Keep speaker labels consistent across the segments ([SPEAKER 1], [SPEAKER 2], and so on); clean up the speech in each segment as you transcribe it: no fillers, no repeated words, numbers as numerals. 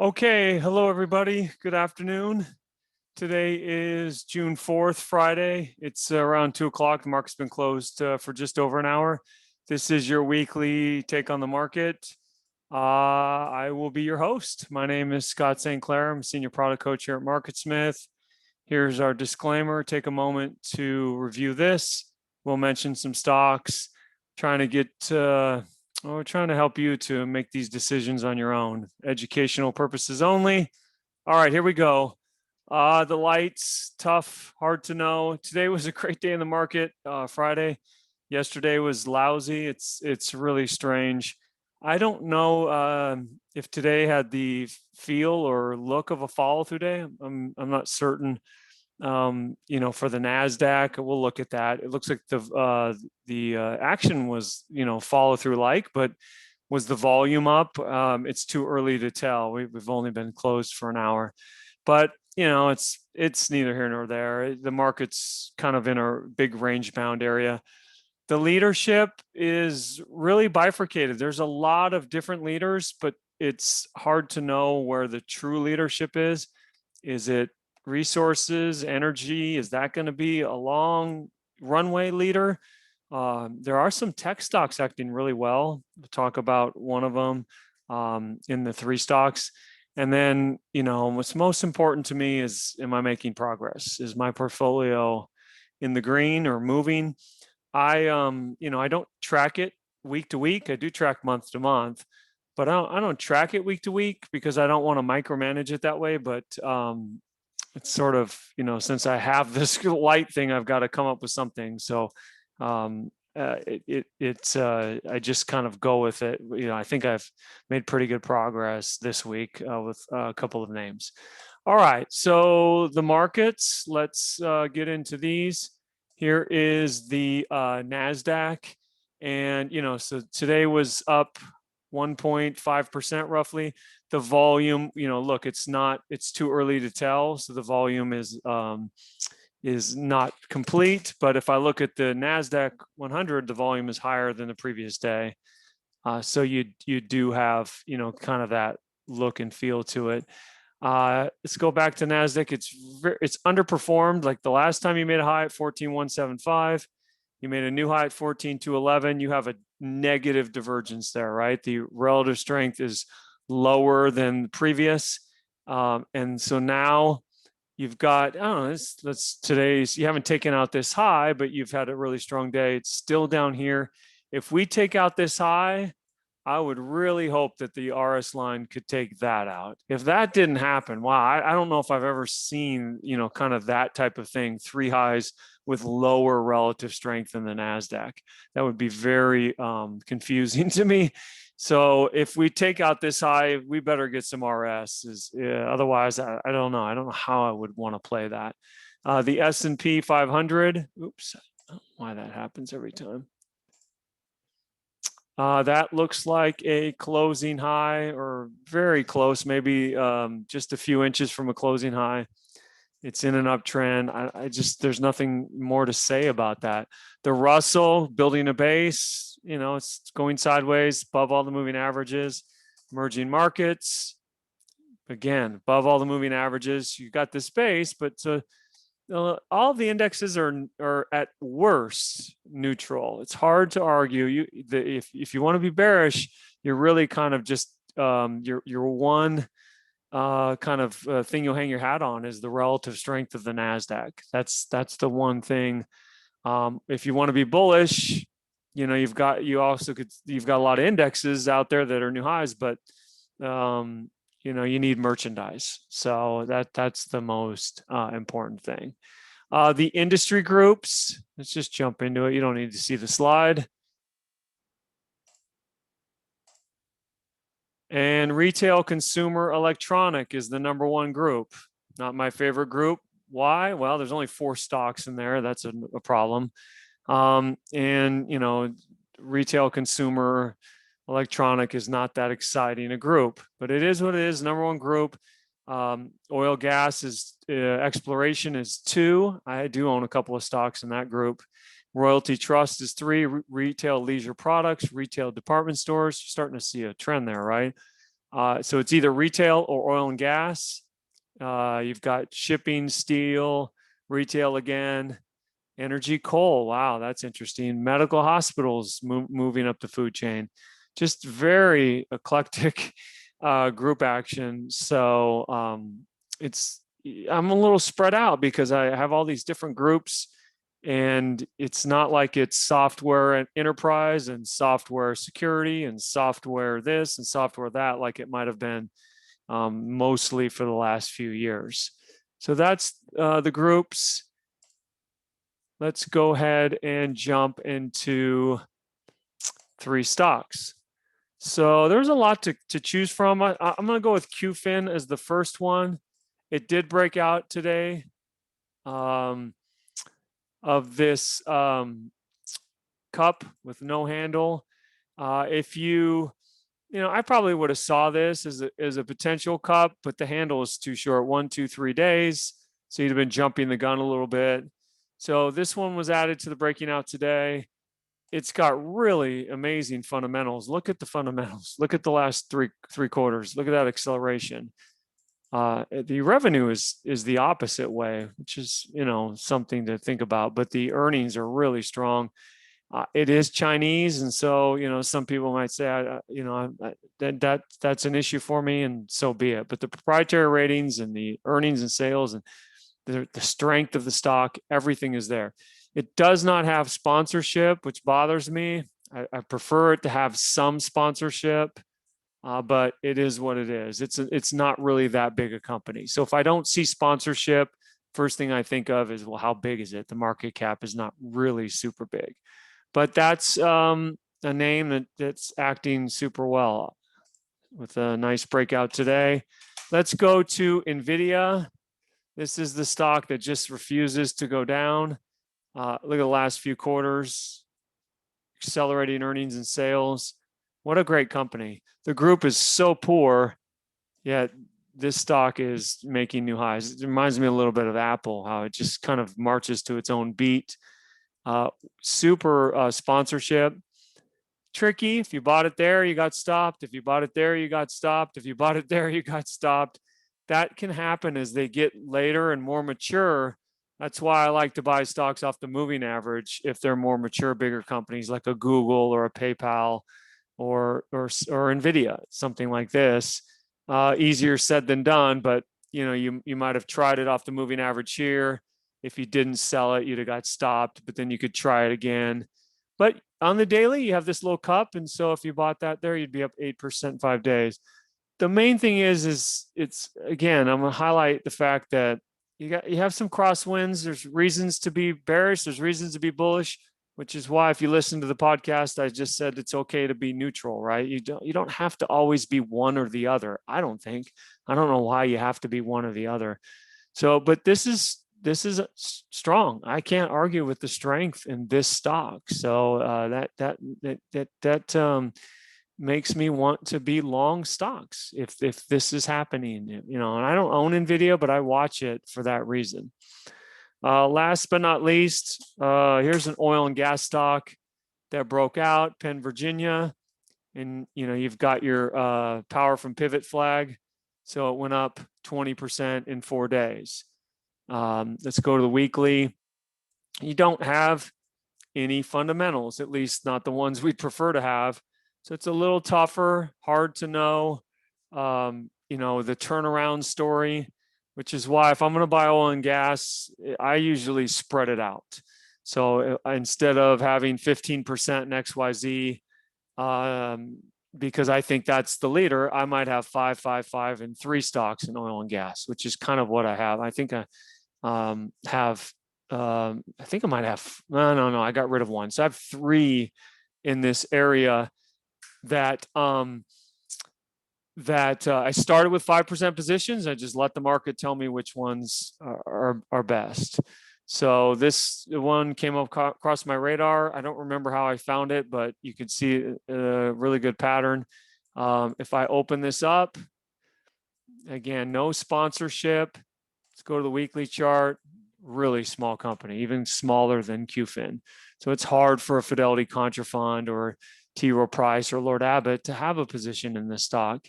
[SPEAKER 1] Okay, hello everybody. Good afternoon. Today is June 4th, Friday. It's around 2 o'clock. The market's been closed for just over an hour. This is your weekly take on the market. I will be your host. My name is Scott St. Clair. I'm a senior product coach here at MarketSmith. Here's our disclaimer. Take a moment to review this. We'll mention some stocks, trying to get we're trying to help you to make these decisions on your own. Educational purposes only. All right, here we go. The lights, tough, hard to know. Today was a great day in the market, Friday. Yesterday was lousy. It's really strange. I don't know if today had the feel or look of a follow through day. I'm not certain. For the Nasdaq, we'll look at that. It looks like the action was follow through like, but was the volume up? It's too early to tell. We've only been closed for an hour, but it's neither here nor there. The market's kind of in a big range bound area. The leadership is really bifurcated. There's a lot of different leaders, but it's hard to know where the true leadership is. Is it resources, energy? Is that going to be a long runway leader? There are some tech stocks acting really well. We'll talk about one of them in the three stocks. And then, what's most important to me is, am I making progress? Is my portfolio in the green or moving? I don't track it week to week. I do track month to month, but I don't track it week to week because I don't want to micromanage it that way. But it's sort of, since I have this light thing, I've got to come up with something. So I just kind of go with it. I think I've made pretty good progress this week with a couple of names. All right, so the markets, let's get into these. Here is the NASDAQ. And, so today was up 1.5% roughly. The volume, look, it's too early to tell. So the volume is not complete. But if I look at the NASDAQ 100, the volume is higher than the previous day. So you do have, kind of that look and feel to it. Let's go back to NASDAQ. It's underperformed. Like the last time you made a high at 14,175, you made a new high at 14,211. You have a negative divergence there, right? The relative strength is lower than the previous. And so now you've got, I don't know, today's, you haven't taken out this high, but you've had a really strong day. It's still down here. If we take out this high, I would really hope that the RS line could take that out. If that didn't happen, wow, I don't know if I've ever seen, kind of that type of thing, three highs with lower relative strength in the NASDAQ. That would be very confusing to me. So if we take out this high, we better get some RS. Otherwise, I don't know. I don't know how I would want to play that. The S&P 500, oops, I don't know why that happens every time. That looks like a closing high or very close, maybe just a few inches from a closing high. It's in an uptrend. There's nothing more to say about that. The Russell building a base, it's going sideways above all the moving averages. Emerging markets, again, above all the moving averages. You got this base, but all the indexes are at worst neutral. It's hard to argue. If you want to be bearish, you're really kind of just your one kind of thing you'll hang your hat on is the relative strength of the NASDAQ. That's the one thing. If you want to be bullish, you've got a lot of indexes out there that are new highs, but you need merchandise. So that's the most important thing. The industry groups, let's just jump into it. You don't need to see the slide. And retail, consumer, electronic is the number one group. Not my favorite group. Why? Well, there's only 4 stocks in there. That's a problem. And retail, consumer, electronic is not that exciting a group, but it is what it is. Number one group. Oil, gas is exploration is 2. I do own a couple of stocks in that group. Royalty Trust is 3. Retail, leisure products, retail department stores. You're starting to see a trend there, right? So it's either retail or oil and gas. You've got shipping, steel, retail again, energy, coal. Wow, that's interesting. Medical hospitals moving up the food chain. Just very eclectic group action. So I'm a little spread out because I have all these different groups, and it's not like it's software and enterprise and software security and software this and software that, like it might have been mostly for the last few years. So that's the groups. Let's go ahead and jump into 3 stocks. So there's a lot to choose from. I'm going to go with QFin as the first one. It did break out today of this cup with no handle. If I probably would have saw this as a potential cup, but the handle is too short, 1, 2, 3 days. So you'd have been jumping the gun a little bit. So this one was added to the breaking out today. It's got really amazing fundamentals. Look at the fundamentals. Look at the last three quarters. Look at that acceleration. The revenue is the opposite way, which is something to think about. But the earnings are really strong. It is Chinese, and so some people might say, that's an issue for me, and so be it. But the proprietary ratings and the earnings and sales and the strength of the stock, everything is there. It does not have sponsorship, which bothers me. I prefer it to have some sponsorship, but it is what it is. It's not really that big a company. So if I don't see sponsorship, first thing I think of is, well, how big is it? The market cap is not really super big, but that's a name that's acting super well with a nice breakout today. Let's go to NVIDIA. This is the stock that just refuses to go down. Look at the last few quarters, accelerating earnings and sales. What a great company. The group is so poor, yet this stock is making new highs. It reminds me a little bit of Apple, how it just kind of marches to its own beat. Super sponsorship. Tricky. If you bought it there, you got stopped. If you bought it there, you got stopped. If you bought it there, you got stopped. That can happen as they get later and more mature. That's why I like to buy stocks off the moving average if they're more mature, bigger companies like a Google or a PayPal or NVIDIA, something like this. Easier said than done, but you might have tried it off the moving average here. If you didn't sell it, you'd have got stopped, but then you could try it again. But on the daily, you have this little cup, and so if you bought that there, you'd be up 8% in 5 days. The main thing is it's, again, I'm gonna highlight the fact that you have some crosswinds. There's reasons to be bearish. There's reasons to be bullish, which is why if you listen to the podcast, I just said it's okay to be neutral, right? You don't have to always be one or the other. I don't know why you have to be one or the other. So, but this is strong. I can't argue with the strength in this stock. So that makes me want to be long stocks if this is happening. And I don't own NVIDIA, but I watch it for that reason. Last but not least, here's an oil and gas stock that broke out, Penn, Virginia, and you've got your power from pivot flag, so it went up 20% in 4 days. Let's go to the weekly. You don't have any fundamentals, at least not the ones we'd prefer to have. So it's a little tougher, hard to know, the turnaround story, which is why if I'm going to buy oil and gas, I usually spread it out. So instead of having 15% in XYZ, because I think that's the leader, I might have 5, 5, 5, and 3 stocks in oil and gas, which is kind of what I have. I think I have, I think I might have, no, I got rid of one. So I have 3 in this area that I started with 5% positions. I just let the market tell me which ones are best. So this one came across my radar. I don't remember how I found it, but you could see a really good pattern. If I open this up, again, no sponsorship. Let's go to the weekly chart. Really small company, even smaller than QFin. So it's hard for a Fidelity Contrafund or T. Rowe Price or Lord Abbett to have a position in this stock.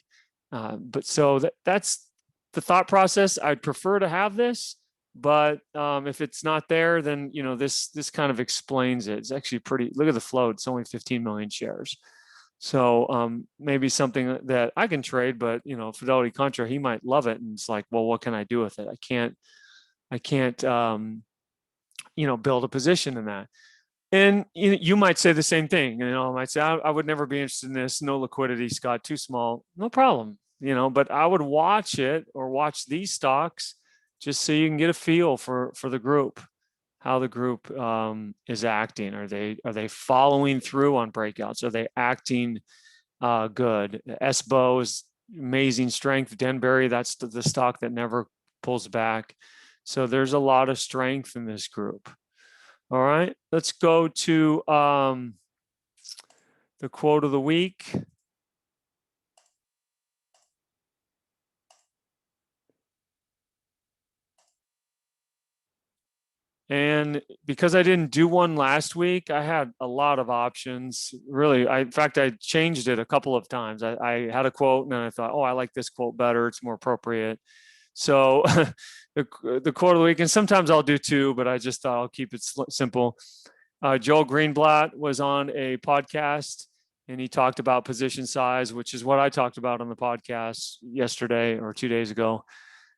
[SPEAKER 1] But so that's the thought process. I'd prefer to have this, but if it's not there, then this kind of explains it. It's actually pretty. Look at the float; it's only 15 million shares. So maybe something that I can trade, but Fidelity Contra, he might love it, and it's like, well, what can I do with it? I can't build a position in that. And you might say the same thing. I might say, I would never be interested in this. No liquidity, Scott, too small. No problem. But I would watch it or watch these stocks just so you can get a feel for the group, how the group is acting. Are they following through on breakouts? Are they acting good? SBO is amazing strength. Denbury, that's the stock that never pulls back. So there's a lot of strength in this group. All right, let's go to the quote of the week. And because I didn't do one last week, I had a lot of options. Really, in fact, I changed it a couple of times. I had a quote and then I thought, oh, I like this quote better. It's more appropriate. So the quote of the week, and sometimes I'll do two, but I just thought I'll keep it simple. Joel Greenblatt was on a podcast and he talked about position size, which is what I talked about on the podcast yesterday or 2 days ago.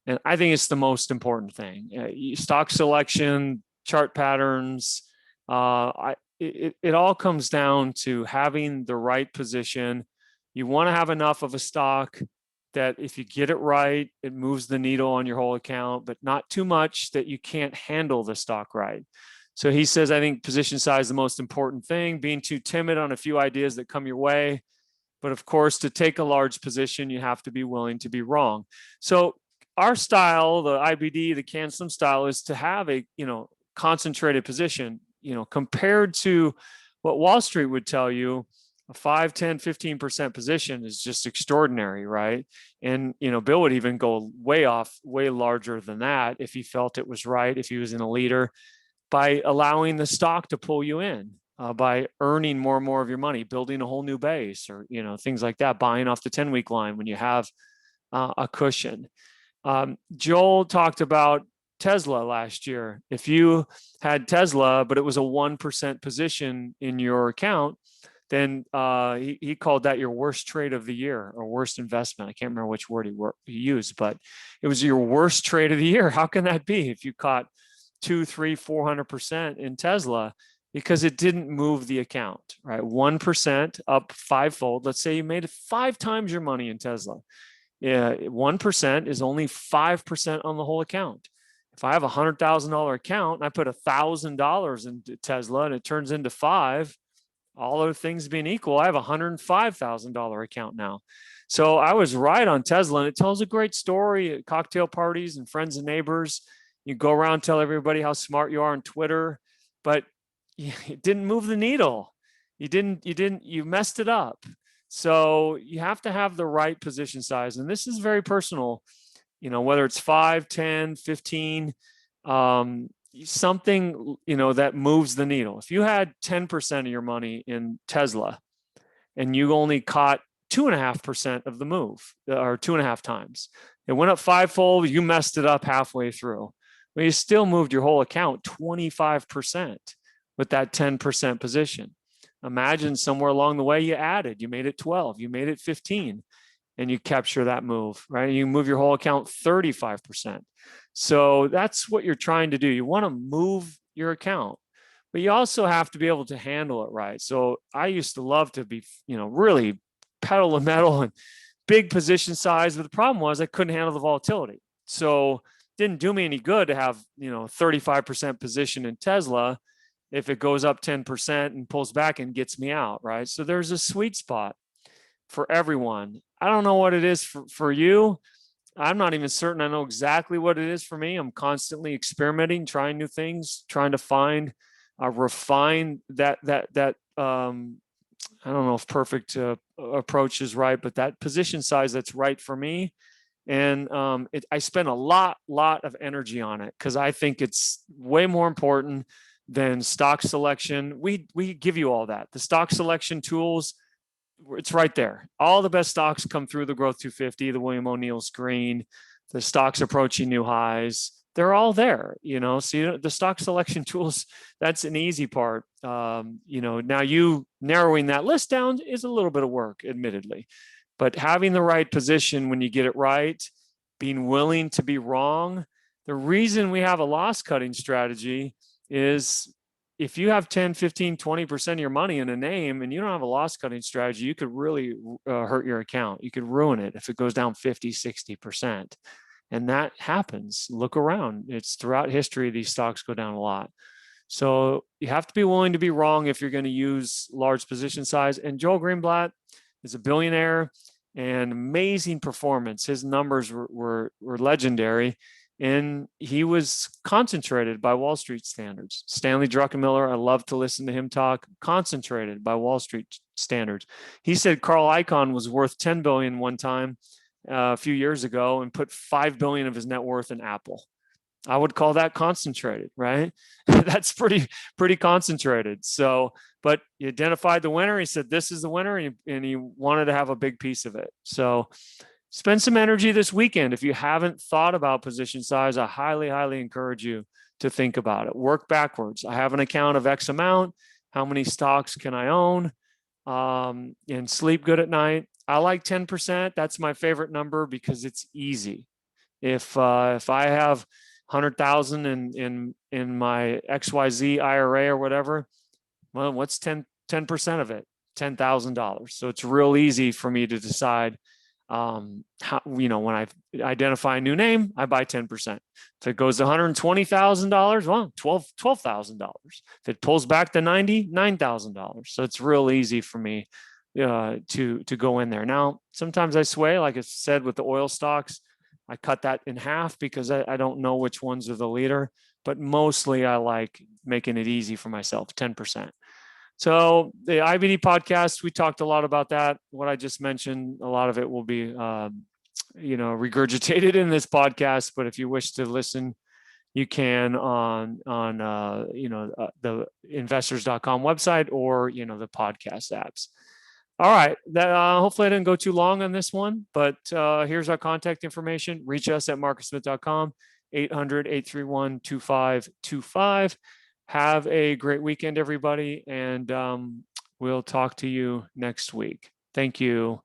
[SPEAKER 1] And I think it's the most important thing. Stock selection, chart patterns, it all comes down to having the right position. You want to have enough of a stock that if you get it right, it moves the needle on your whole account, but not too much that you can't handle the stock right. So he says, I think position size is the most important thing, being too timid on a few ideas that come your way. But of course, to take a large position, you have to be willing to be wrong. So our style, the IBD, the CanSlim style, is to have a concentrated position, compared to what Wall Street would tell you. A 5, 10, 15% position is just extraordinary, right? And Bill would even go way larger than that if he felt it was right, if he was in a leader, by allowing the stock to pull you in, by earning more and more of your money, building a whole new base, or things like that, buying off the 10-week line when you have a cushion. Joel talked about Tesla last year. If you had Tesla, but it was a 1% position in your account, then he called that your worst trade of the year or worst investment. I can't remember which word he used, but it was your worst trade of the year. How can that be if you caught 200, 300, 400% in Tesla? Because it didn't move the account, right? 1% up fivefold. Let's say you made 5 times your money in Tesla. 1% is only 5% on the whole account. If I have $100,000 account and I put $1,000 into Tesla and it turns into 5, all other things being equal, I have a $105,000 account now. So I was right on Tesla, and it tells a great story at cocktail parties and friends and neighbors. You go around, tell everybody how smart you are on Twitter, but it didn't move the needle. You messed it up. So you have to have the right position size. And this is very personal, whether it's 5, 10, 15, something, that moves the needle. If you had 10% of your money in Tesla and you only caught 2.5% of the move, or 2.5 times, it went up fivefold, you messed it up halfway through. But you still moved your whole account 25% with that 10% position. Imagine somewhere along the way you added, you made it 12, you made it 15, and you capture that move, right? You move your whole account 35%. So that's what you're trying to do. You want to move your account, but you also have to be able to handle it right. So I used to love to be, really pedal to metal and big position size, but the problem was I couldn't handle the volatility. So it didn't do me any good to have, 35% position in Tesla if it goes up 10% and pulls back and gets me out, right? So there's a sweet spot for everyone. I don't know what it is for you. I'm not even certain I know exactly what it is for me. I'm constantly experimenting, trying new things, trying to find, refine that I don't know if perfect approach is right, but that position size that's right for me. And I spend a lot of energy on it because I think it's way more important than stock selection. We give you all that. The stock selection tools, it's right there. All the best stocks come through the Growth 250, the William O'Neill screen, the stocks approaching new highs. They're all there, so the stock selection tools, that's an easy part. Now you narrowing that list down is a little bit of work, admittedly, but having the right position when you get it right, being willing to be wrong. The reason we have a loss cutting strategy is if you have 10, 15, 20% of your money in a name and you don't have a loss cutting strategy, you could really hurt your account. You could ruin it if it goes down 50, 60%. And that happens. Look around. It's throughout history, these stocks go down a lot. So you have to be willing to be wrong if you're going to use large position size. And Joel Greenblatt is a billionaire and amazing performance. His numbers were legendary. And he was concentrated by Wall Street standards. Stanley Druckenmiller, I love to listen to him talk, concentrated by Wall Street standards. He said Carl Icahn was worth 10 billion one time a few years ago and put 5 billion of his net worth in Apple. I would call that concentrated, right? That's pretty concentrated. So, but he identified the winner. He said, this is the winner, and he wanted to have a big piece of it. So spend some energy this weekend. If you haven't thought about position size, I highly, highly encourage you to think about it. Work backwards. I have an account of X amount. How many stocks can I own? And sleep good at night. I like 10%. That's my favorite number because it's easy. If I have 100,000 in my XYZ IRA or whatever, well, what's 10% of it? $10,000. So it's real easy for me to decide when I identify a new name, I buy 10%. If it goes to $120,000, well, $12,000. If it pulls back to $9,000. So it's real easy for me to go in there. Now, sometimes I sway, like I said, with the oil stocks, I cut that in half because I don't know which ones are the leader, but mostly I like making it easy for myself, 10%. So the IBD podcast, we talked a lot about that. What I just mentioned, a lot of it will be, regurgitated in this podcast. But if you wish to listen, you can on the investors.com website or, the podcast apps. All right. Hopefully I didn't go too long on this one, but here's our contact information. Reach us at marcusmith.com, 800-831-2525. Have a great weekend, everybody, and we'll talk to you next week. Thank you.